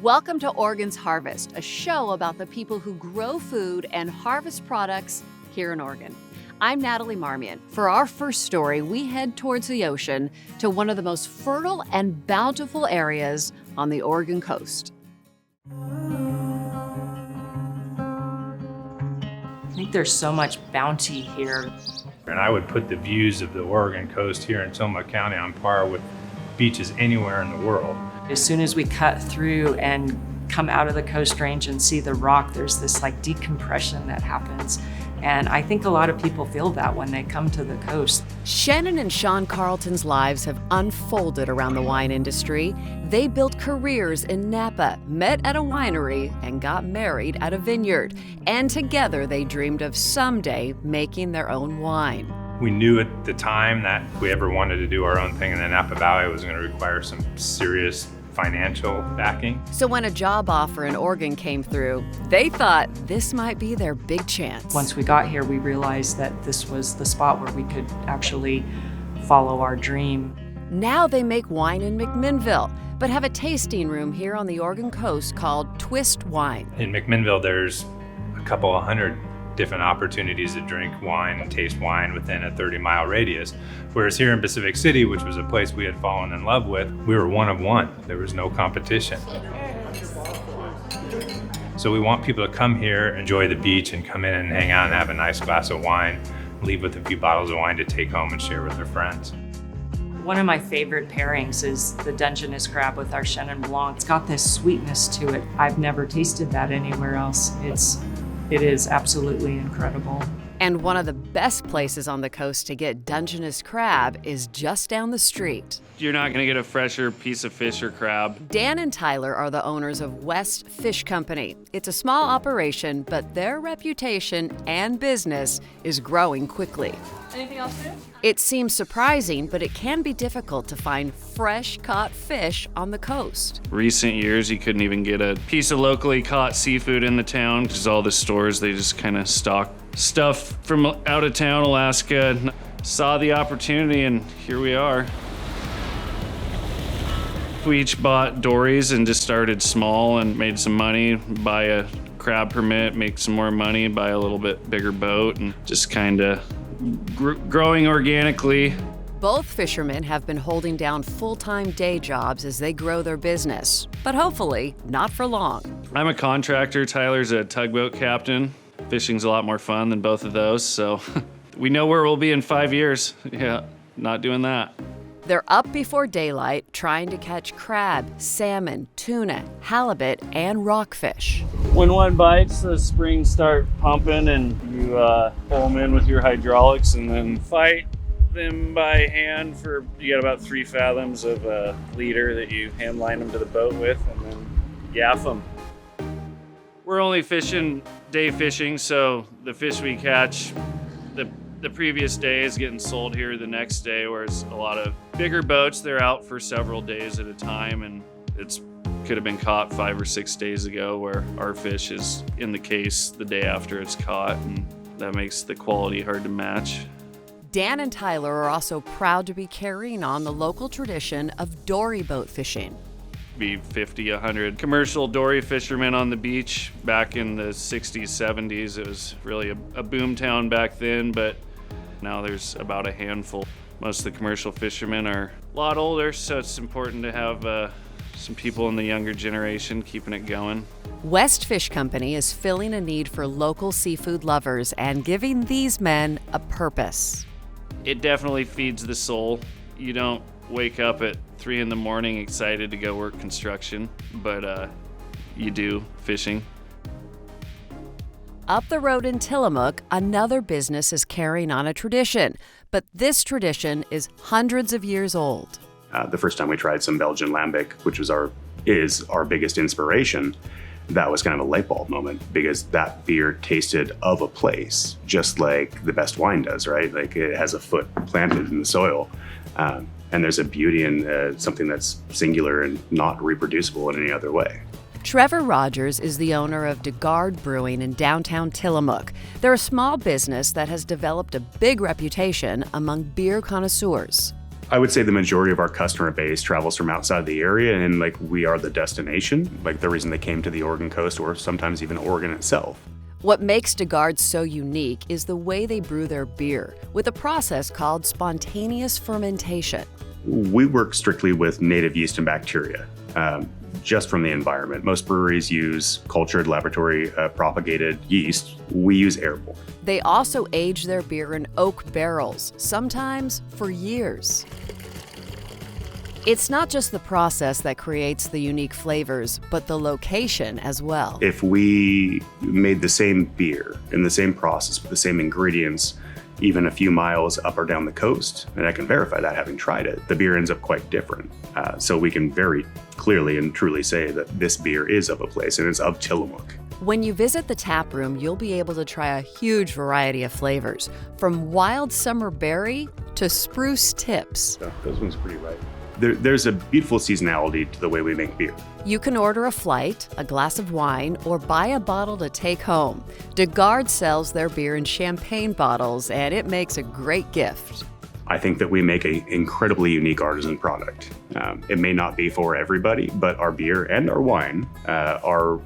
Welcome to Oregon's Harvest, a show about the people who grow food and harvest products here in Oregon. I'm Natalie Marmion. For our first story, we head towards the ocean to one of the most fertile and bountiful areas on the Oregon coast. I think there's so much bounty here. And I would put the views of the Oregon coast here in Sonoma County on par with beaches anywhere in the world. As soon as we cut through and come out of the Coast Range and see the rock, there's this like decompression that happens. And I think a lot of people feel that when they come to the coast. Shannon and Sean Carlton's lives have unfolded around the wine industry. They built careers in Napa, met at a winery, and got married at a vineyard. And together they dreamed of someday making their own wine. We knew at the time that if we ever wanted to do our own thing in the Napa Valley, it was going to require some serious financial backing. So when a job offer in Oregon came through, they thought this might be their big chance. Once we got here, we realized that this was the spot where we could actually follow our dream. Now they make wine in McMinnville, but have a tasting room here on the Oregon coast called Twist Wine. In McMinnville, there's a couple of hundred different opportunities to drink wine and taste wine within a 30-mile radius. Whereas here in Pacific City, which was a place we had fallen in love with, we were one of one. There was no competition. So we want people to come here, enjoy the beach, and come in and hang out and have a nice glass of wine, leave with a few bottles of wine to take home and share with their friends. One of my favorite pairings is the Dungeness crab with our Chenin Blanc. It's got this sweetness to it. I've never tasted that anywhere else. It is absolutely incredible. And one of the best places on the coast to get Dungeness crab is just down the street. You're not going to get a fresher piece of fish or crab. Dan and Tyler are the owners of West Fish Company. It's a small operation, but their reputation and business is growing quickly. Anything else to do? It seems surprising, but it can be difficult to find fresh caught fish on the coast. Recent years, you couldn't even get a piece of locally caught seafood in the town because all the stores, they just kind of stock stuff from out of town, Alaska. Saw the opportunity and here we are. We each bought Dories and just started small and made some money, buy a crab permit, make some more money, buy a little bit bigger boat, and just kind of growing organically. Both fishermen have been holding down full-time day jobs as they grow their business, but hopefully not for long. I'm a contractor. Tyler's a tugboat captain. Fishing's a lot more fun than both of those, so we know where we'll be in 5 years. Yeah, not doing that. They're up before daylight trying to catch crab, salmon, tuna, halibut, and rockfish. When one bites, the springs start pumping and you pull them in with your hydraulics and then fight them by hand for, you got about 3 fathoms of leader that you hand line them to the boat with and then gaff them. We're only fishing day fishing, so the fish we catch the previous day is getting sold here the next day, whereas a lot of bigger boats, they're out for several days at a time, and it's could have been caught 5 or 6 days ago, where our fish is in the case the day after it's caught, and that makes the quality hard to match. Dan and Tyler are also proud to be carrying on the local tradition of dory boat fishing. Be 50, 100 commercial dory fishermen on the beach back in the 60s, 70s. It was really a boom town back then, but now there's about a handful. Most of the commercial fishermen are a lot older, so it's important to have some people in the younger generation keeping it going. West Fish Company is filling a need for local seafood lovers and giving these men a purpose. It definitely feeds the soul. You don't wake up at 3 in the morning excited to go work construction, but you do fishing. Up the road in Tillamook, another business is carrying on a tradition, but this tradition is hundreds of years old. The first time we tried some Belgian lambic, which is our biggest inspiration, that was kind of a light bulb moment because that beer tasted of a place, just like the best wine does, right? Like it has a foot planted in the soil. And there's a beauty in something that's singular and not reproducible in any other way. Trevor Rogers is the owner of DeGard Brewing in downtown Tillamook. They're a small business that has developed a big reputation among beer connoisseurs. I would say the majority of our customer base travels from outside the area, and like we are the destination, like the reason they came to the Oregon coast or sometimes even Oregon itself. What makes DeGarde so unique is the way they brew their beer, with a process called spontaneous fermentation. We work strictly with native yeast and bacteria, just from the environment. Most breweries use cultured laboratory propagated yeast. We use airborne. They also age their beer in oak barrels, sometimes for years. It's not just the process that creates the unique flavors, but the location as well. If we made the same beer in the same process with the same ingredients, even a few miles up or down the coast, and I can verify that having tried it, the beer ends up quite different. So we can very clearly and truly say that this beer is of a place and it's of Tillamook. When you visit the tap room, you'll be able to try a huge variety of flavors, from wild summer berry to spruce tips. Those ones pretty ripe. There's a beautiful seasonality to the way we make beer. You can order a flight, a glass of wine, or buy a bottle to take home. DeGarde sells their beer in champagne bottles, and it makes a great gift. I think that we make an incredibly unique artisan product. It may not be for everybody, but our beer and our wine are,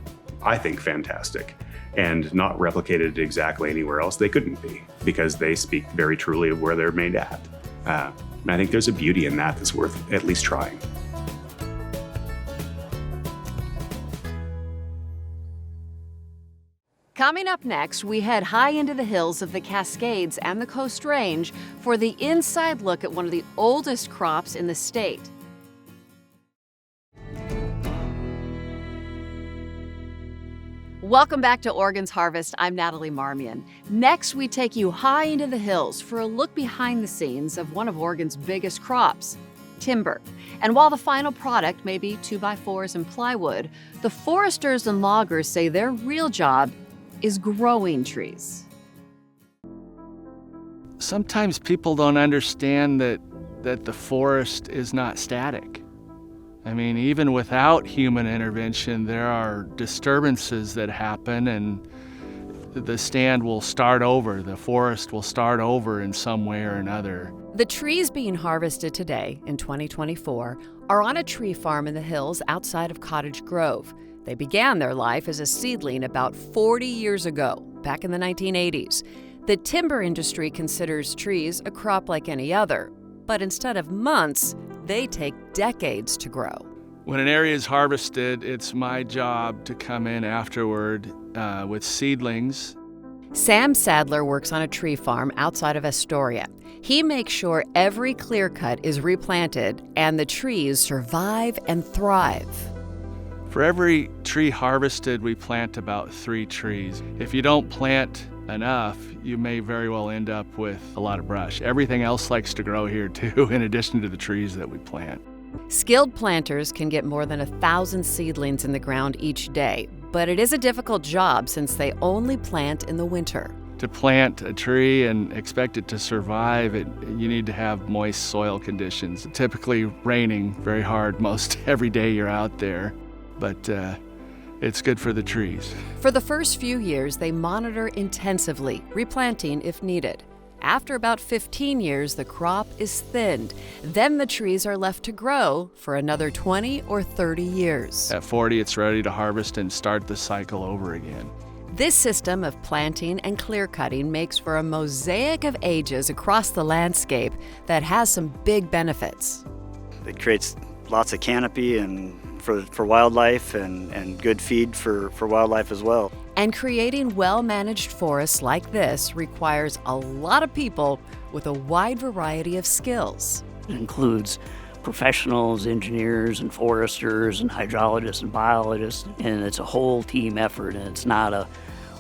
I think, fantastic and not replicated exactly anywhere else they couldn't be, because they speak very truly of where they're made at. I think there's a beauty in that that's worth at least trying. Coming up next, we head high into the hills of the Cascades and the Coast Range for the inside look at one of the oldest crops in the state. Welcome back to Oregon's Harvest. I'm Natalie Marmion. Next, we take you high into the hills for a look behind the scenes of one of Oregon's biggest crops, timber. And while the final product may be 2x4s and plywood, the foresters and loggers say their real job is growing trees. Sometimes people don't understand that the forest is not static. I mean, even without human intervention, there are disturbances that happen, and the stand will start over, the forest will start over in some way or another. The trees being harvested today in 2024 are on a tree farm in the hills outside of Cottage Grove. They began their life as a seedling about 40 years ago, back in the 1980s. The timber industry considers trees a crop like any other, but instead of months, they take decades to grow. When an area is harvested, it's my job to come in afterward with seedlings. Sam Sadler works on a tree farm outside of Astoria. He makes sure every clear cut is replanted and the trees survive and thrive. For every tree harvested, we plant about 3 trees. If you don't plant enough, you may very well end up with a lot of brush. Everything else likes to grow here too, in addition to the trees that we plant. Skilled planters can get more than 1,000 seedlings in the ground each day, but it is a difficult job since they only plant in the winter. To plant a tree and expect it to survive, you need to have moist soil conditions. Typically raining very hard most every day you're out there, but it's good for the trees. For the first few years, they monitor intensively, replanting if needed. After about 15 years, the crop is thinned. Then the trees are left to grow for another 20 or 30 years. At 40, it's ready to harvest and start the cycle over again. This system of planting and clear cutting makes for a mosaic of ages across the landscape that has some big benefits. It creates lots of canopy and for wildlife and good feed for wildlife as well. And creating well-managed forests like this requires a lot of people with a wide variety of skills. It includes professionals, engineers, and foresters, and hydrologists and biologists, and it's a whole team effort, and it's not a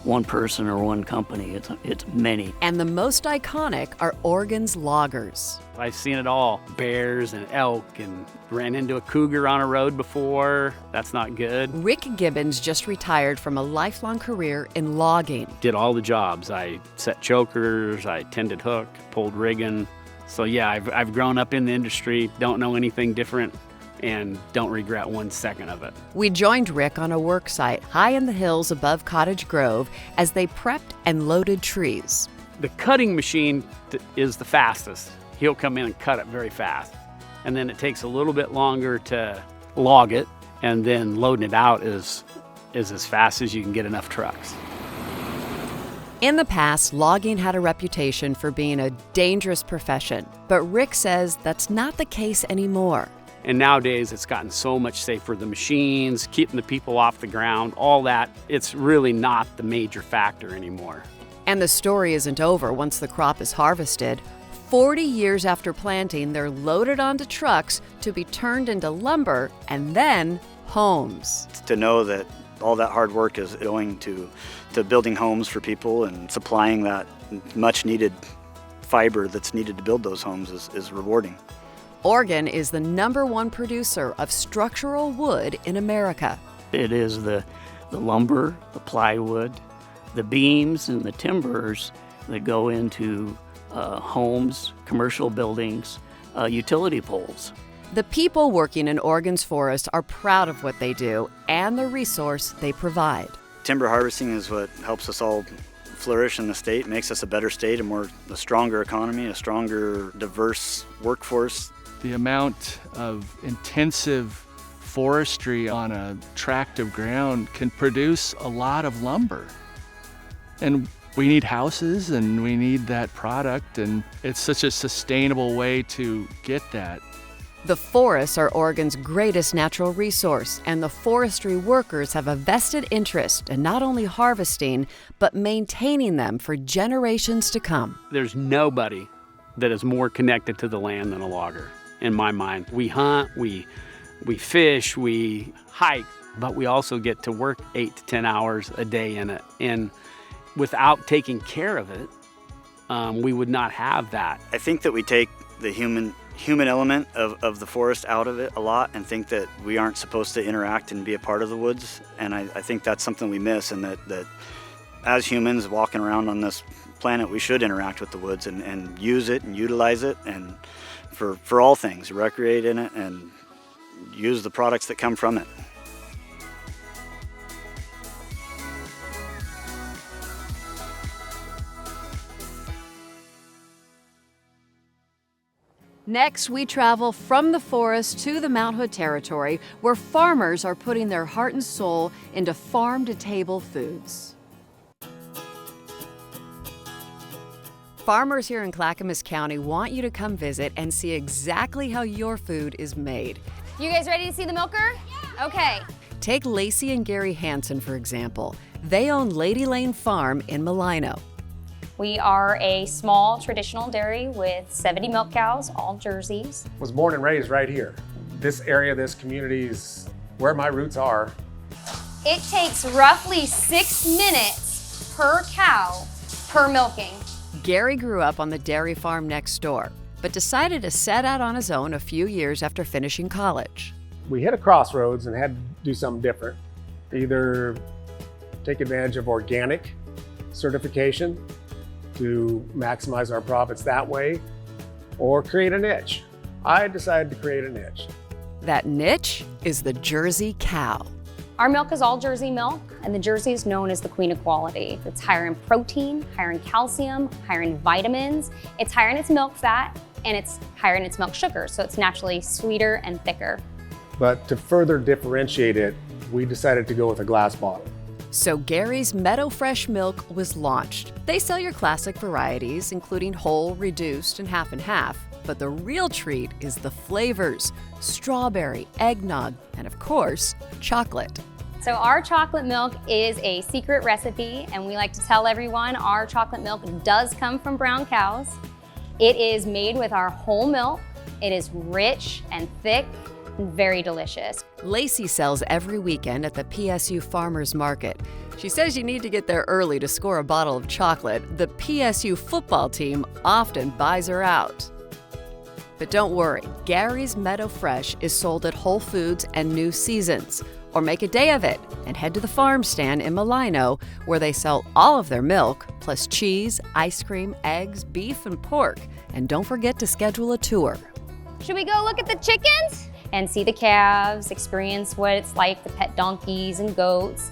one person or one company, it's many. And the most iconic are Oregon's loggers. I've seen it all, bears and elk, and ran into a cougar on a road before. That's not good. Rick Gibbons just retired from a lifelong career in logging. Did all the jobs. I set chokers, I tended hook, pulled rigging. So yeah, I've grown up in the industry, don't know anything different, and don't regret 1 second of it. We joined Rick on a work site high in the hills above Cottage Grove as they prepped and loaded trees. The cutting machine is the fastest he'll come in and cut it very fast. And then it takes a little bit longer to log it, and then loading it out is as fast as you can get enough trucks. In the past, logging had a reputation for being a dangerous profession, but Rick says that's not the case anymore. And nowadays it's gotten so much safer. The machines, keeping the people off the ground, all that, it's really not the major factor anymore. And the story isn't over once the crop is harvested. 40 years after planting, they're loaded onto trucks to be turned into lumber and then homes. To know that all that hard work is going to building homes for people and supplying that much needed fiber that's needed to build those homes is rewarding. Oregon is the #1 producer of structural wood in America. It is the lumber, the plywood, the beams and the timbers that go into homes, commercial buildings, utility poles. The people working in Oregon's forests are proud of what they do and the resource they provide. Timber harvesting is what helps us all flourish in the state, makes us a better state, a stronger economy, a stronger, diverse workforce. The amount of intensive forestry on a tract of ground can produce a lot of lumber. And we need houses and we need that product, and it's such a sustainable way to get that. The forests are Oregon's greatest natural resource, and the forestry workers have a vested interest in not only harvesting, but maintaining them for generations to come. There's nobody that is more connected to the land than a logger, in my mind. We hunt, we fish, we hike, but we also get to work 8 to 10 hours a day in it. And without taking care of it, we would not have that. I think that we take the human element of the forest out of it a lot and think that we aren't supposed to interact and be a part of the woods. And I think that's something we miss, and that as humans walking around on this planet, we should interact with the woods and use it and utilize it, and for all things, recreate in it and use the products that come from it. Next, we travel from the forest to the Mount Hood territory, where farmers are putting their heart and soul into farm-to-table foods. Farmers here in Clackamas County want you to come visit and see exactly how your food is made. You guys ready to see the milker? Yeah. Okay. Take Lacey and Gary Hansen, for example. They own Lady Lane Farm in Malino. We are a small traditional dairy with 70 milk cows, all Jerseys. Was born and raised right here. This area, this community is where my roots are. It takes roughly 6 minutes per cow per milking. Gary grew up on the dairy farm next door, but decided to set out on his own a few years after finishing college. We hit a crossroads and had to do something different. Either take advantage of organic certification to maximize our profits that way, or create a niche. I decided to create a niche. That niche is the Jersey cow. Our milk is all Jersey milk, and the Jersey is known as the queen of quality. It's higher in protein, higher in calcium, higher in vitamins. It's higher in its milk fat, and it's higher in its milk sugar, so it's naturally sweeter and thicker. But to further differentiate it, we decided to go with a glass bottle. So Gary's Meadow Fresh Milk was launched. They sell your classic varieties, including whole, reduced, and half, but the real treat is the flavors: strawberry, eggnog, and of course, chocolate. So our chocolate milk is a secret recipe, and we like to tell everyone our chocolate milk does come from brown cows. It is made with our whole milk. It is rich and thick, very delicious. Lacey sells every weekend at the PSU Farmers Market. She says you need to get there early to score a bottle of chocolate. The PSU football team often buys her out. But don't worry, Gary's Meadow Fresh is sold at Whole Foods and New Seasons. Or make a day of it and head to the farm stand in Malino, where they sell all of their milk, plus cheese, ice cream, eggs, beef, and pork. And don't forget to schedule a tour. Should we go look at the chickens? And see the calves, experience what it's like to pet donkeys and goats.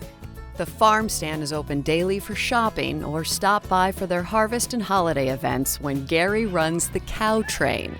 The farm stand is open daily for shopping or stop by for their harvest and holiday events when Gary runs the cow train.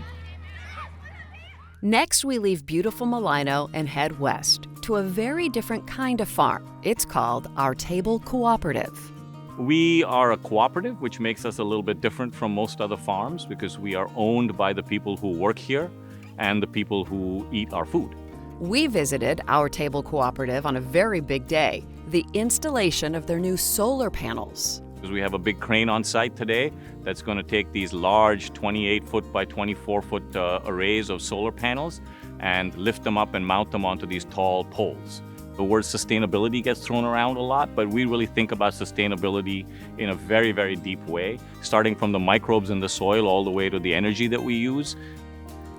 Next, we leave beautiful Malino and head west to a very different kind of farm. It's called Our Table Cooperative. We are a cooperative, which makes us a little bit different from most other farms because we are owned by the people who work here and the people who eat our food. We visited Our Table Cooperative on a very big day, the installation of their new solar panels. Because we have a big crane on site today that's going to take these large 28-foot by 24-foot arrays of solar panels and lift them up and mount them onto these tall poles. The word sustainability gets thrown around a lot, but we really think about sustainability in a very, very deep way, starting from the microbes in the soil all the way to the energy that we use.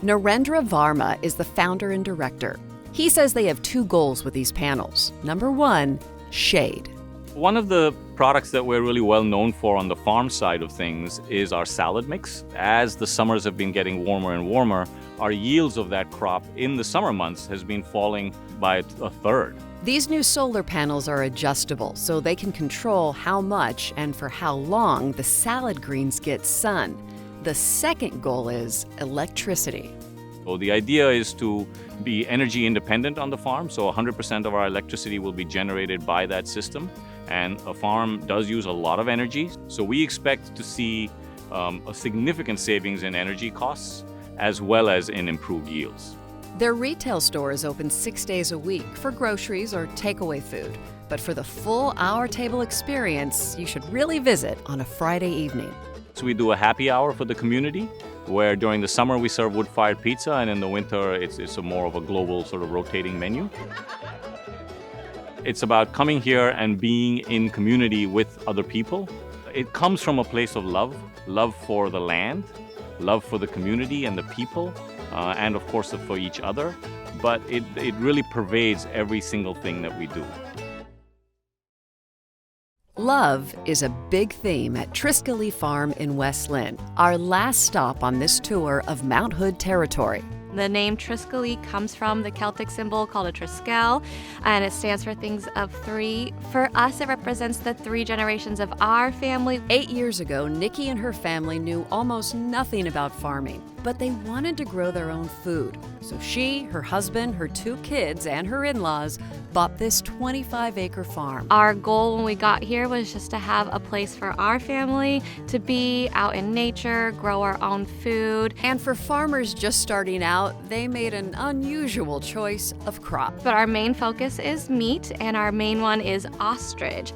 Narendra Varma is the founder and director. He says they have two goals with these panels. Number one, shade. One of the products that we're really well known for on the farm side of things is our salad mix. As the summers have been getting warmer and warmer, our yields of that crop in the summer months has been falling by a third. These new solar panels are adjustable, so they can control how much and for how long the salad greens get sun. The second goal is electricity. So the idea is to be energy independent on the farm, so 100% of our electricity will be generated by that system. And a farm does use a lot of energy, so we expect to see a significant savings in energy costs as well as in improved yields. Their retail store is open 6 days a week for groceries or takeaway food. But for the full Our Table experience, you should really visit on a Friday evening. So we do a happy hour for the community, where during the summer we serve wood-fired pizza, and in the winter it's a more of a global sort of rotating menu. It's about coming here and being in community with other people. It comes from a place of love for the land, love for the community and the people, and of course for each other. But it really pervades every single thing that we do. Love is a big theme at Triskelly Farm in West Lynn, our last stop on this tour of Mount Hood territory. The name Triskelly comes from the Celtic symbol called a triskel, and it stands for things of three. For us, it represents the 3 generations of our family. 8 years ago, Nikki and her family knew almost nothing about farming, but they wanted to grow their own food. So she, her husband, her 2 kids, and her in-laws bought this 25-acre farm. Our goal when we got here was just to have a place for our family to be out in nature, grow our own food. And for farmers just starting out, they made an unusual choice of crop. But our main focus is meat, and our main one is ostrich.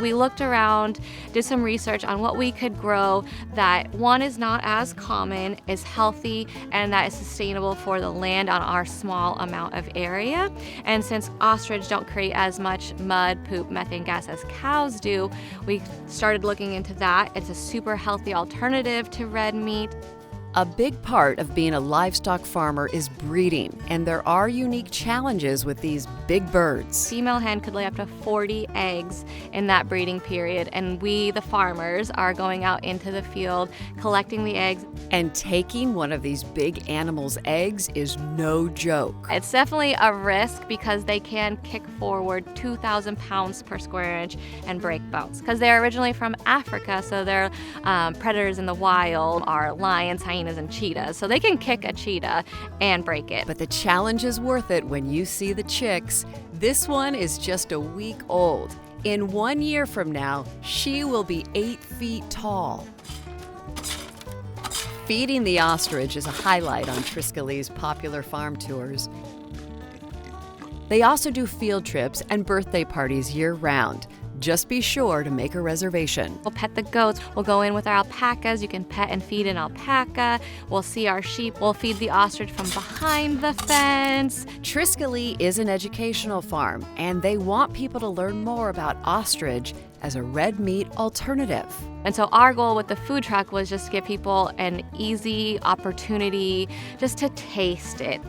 We looked around, did some research on what we could grow that, one, is not as common, is healthy, and that is sustainable for the land on our small amount of area. And since ostrich don't create as much mud, poop, methane gas as cows do, we started looking into that. It's a super healthy alternative to red meat. A big part of being a livestock farmer is breeding, and there are unique challenges with these big birds. Female hen could lay up to 40 eggs in that breeding period, and we, the farmers, are going out into the field, collecting the eggs. And taking one of these big animals' eggs is no joke. It's definitely a risk because they can kick forward 2,000 pounds per square inch and break bones. Because they're originally from Africa, so their predators in the wild are lions, hyenas, and cheetahs, so they can kick a cheetah and break it. But the challenge is worth it when you see the chicks. This one is just a week old. In 1 year from now, she will be 8 feet tall. Feeding the ostrich is a highlight on Triskelly's popular farm tours. They also do field trips and birthday parties year-round. Just be sure to make a reservation. We'll pet the goats. We'll go in with our alpacas. You can pet and feed an alpaca. We'll see our sheep. We'll feed the ostrich from behind the fence. Triskelly is an educational farm, and they want people to learn more about ostrich as a red meat alternative. And so our goal with the food truck was just to give people an easy opportunity just to taste it.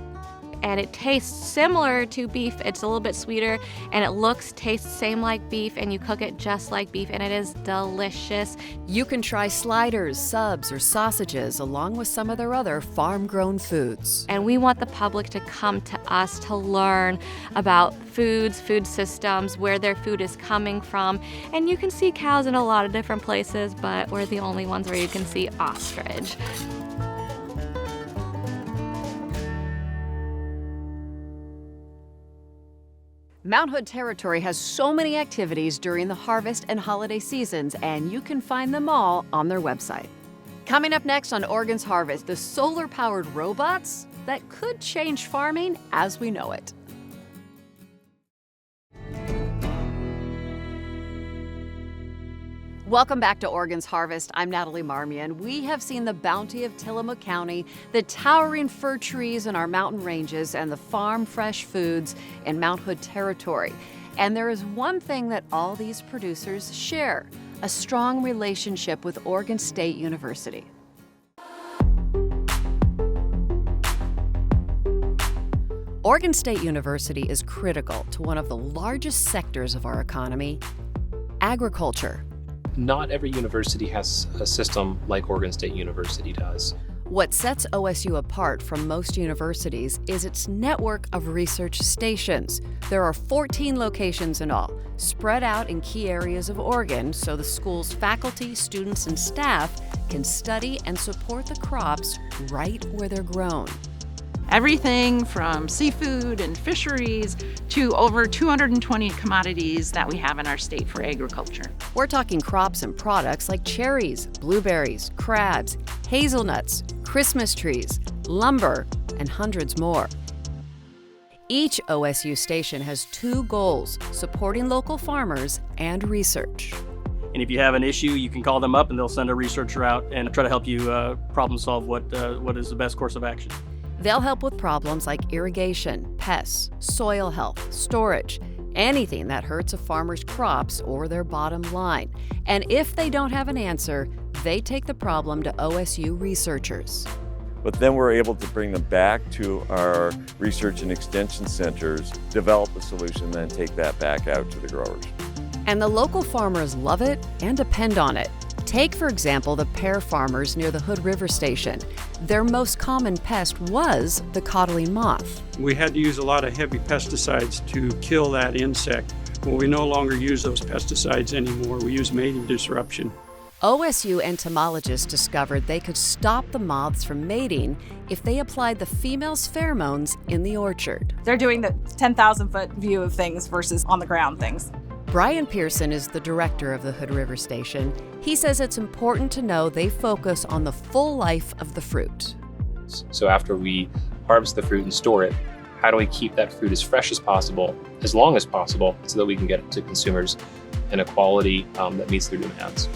and it tastes similar to beef. It's a little bit sweeter, and it tastes same like beef, and you cook it just like beef, and it is delicious. You can try sliders, subs, or sausages along with some of their other farm-grown foods. And we want the public to come to us to learn about foods, food systems, where their food is coming from. And you can see cows in a lot of different places, but we're the only ones where you can see ostrich. Mount Hood Territory has so many activities during the harvest and holiday seasons, and you can find them all on their website. Coming up next on Oregon's Harvest, the solar-powered robots that could change farming as we know it. Welcome back to Oregon's Harvest. I'm Natalie Marmion. We have seen the bounty of Tillamook County, the towering fir trees in our mountain ranges, and the farm-fresh foods in Mount Hood Territory. And there is one thing that all these producers share: a strong relationship with Oregon State University. Oregon State University is critical to one of the largest sectors of our economy, agriculture. Not every university has a system like Oregon State University does. What sets OSU apart from most universities is its network of research stations. There are 14 locations in all, spread out in key areas of Oregon, so the school's faculty, students, and staff can study and support the crops right where they're grown. Everything from seafood and fisheries to over 220 commodities that we have in our state for agriculture. We're talking crops and products like cherries, blueberries, crabs, hazelnuts, Christmas trees, lumber, and hundreds more. Each OSU station has two goals: supporting local farmers and research. And if you have an issue, you can call them up and they'll send a researcher out and try to help you problem solve what is the best course of action. They'll help with problems like irrigation, pests, soil health, storage, anything that hurts a farmer's crops or their bottom line. And if they don't have an answer, they take the problem to OSU researchers. But then we're able to bring them back to our research and extension centers, develop a solution, then take that back out to the growers. And the local farmers love it and depend on it. Take, for example, the pear farmers near the Hood River Station. Their most common pest was the codling moth. We had to use a lot of heavy pesticides to kill that insect. Well, we no longer use those pesticides anymore. We use mating disruption. OSU entomologists discovered they could stop the moths from mating if they applied the female's pheromones in the orchard. They're doing the 10,000-foot view of things versus on-the-ground things. Brian Pearson is the director of the Hood River Station. He says it's important to know they focus on the full life of the fruit. So after we harvest the fruit and store it, how do we keep that fruit as fresh as possible, as long as possible, so that we can get it to consumers in a quality that meets their demands?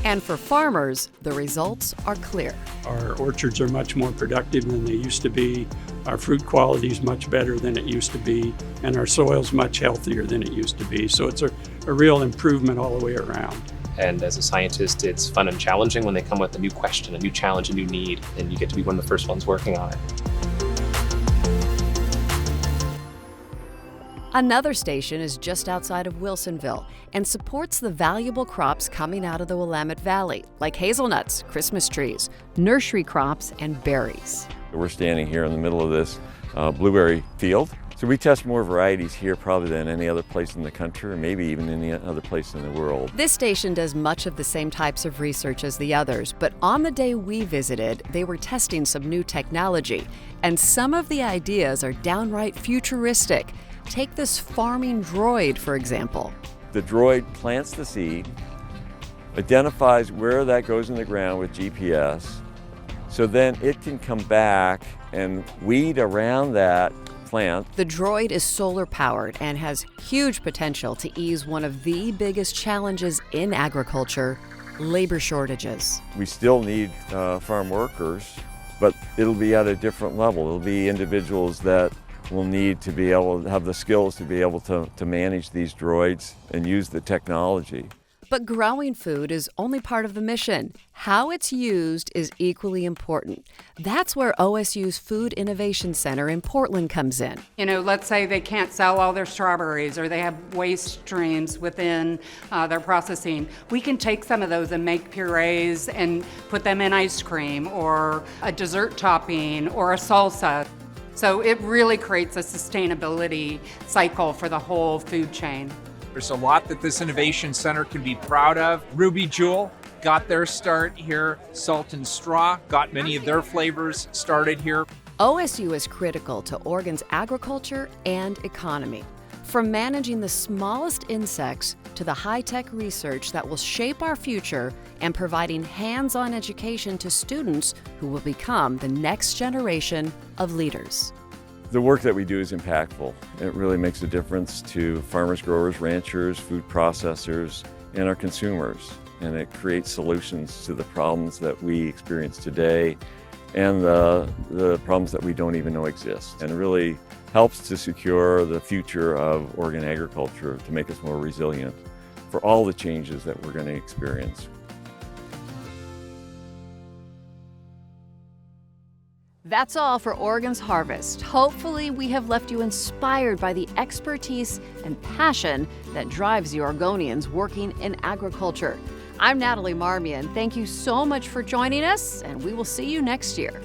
And for farmers, the results are clear. Our orchards are much more productive than they used to be. Our fruit quality is much better than it used to be, and our soil's much healthier than it used to be. So it's a real improvement all the way around. And as a scientist, it's fun and challenging when they come with a new question, a new challenge, a new need, and you get to be one of the first ones working on it. Another station is just outside of Wilsonville and supports the valuable crops coming out of the Willamette Valley, like hazelnuts, Christmas trees, nursery crops, and berries. We're standing here in the middle of this blueberry field. So we test more varieties here probably than any other place in the country, or maybe even any other place in the world. This station does much of the same types of research as the others, but on the day we visited, they were testing some new technology, and some of the ideas are downright futuristic. Take this farming droid, for example. The droid plants the seed, identifies where that goes in the ground with GPS, so then it can come back and weed around that plant. The droid is solar powered and has huge potential to ease one of the biggest challenges in agriculture: labor shortages. We still need farm workers, but it'll be at a different level. It'll be individuals that will need to be able to have the skills to be able to manage these droids and use the technology. But growing food is only part of the mission. How it's used is equally important. That's where OSU's Food Innovation Center in Portland comes in. You know, let's say they can't sell all their strawberries or they have waste streams within their processing. We can take some of those and make purees and put them in ice cream or a dessert topping or a salsa. So it really creates a sustainability cycle for the whole food chain. There's a lot that this Innovation Center can be proud of. Ruby Jewel got their start here. Salt and Straw got many of their flavors started here. OSU is critical to Oregon's agriculture and economy. From managing the smallest insects to the high-tech research that will shape our future and providing hands-on education to students who will become the next generation of leaders. The work that we do is impactful. It really makes a difference to farmers, growers, ranchers, food processors, and our consumers. And it creates solutions to the problems that we experience today and the problems that we don't even know exist. And it really helps to secure the future of Oregon agriculture to make us more resilient for all the changes that we're going to experience. That's all for Oregon's Harvest. Hopefully, we have left you inspired by the expertise and passion that drives the Oregonians working in agriculture. I'm Natalie Marmion. Thank you so much for joining us, and we will see you next year.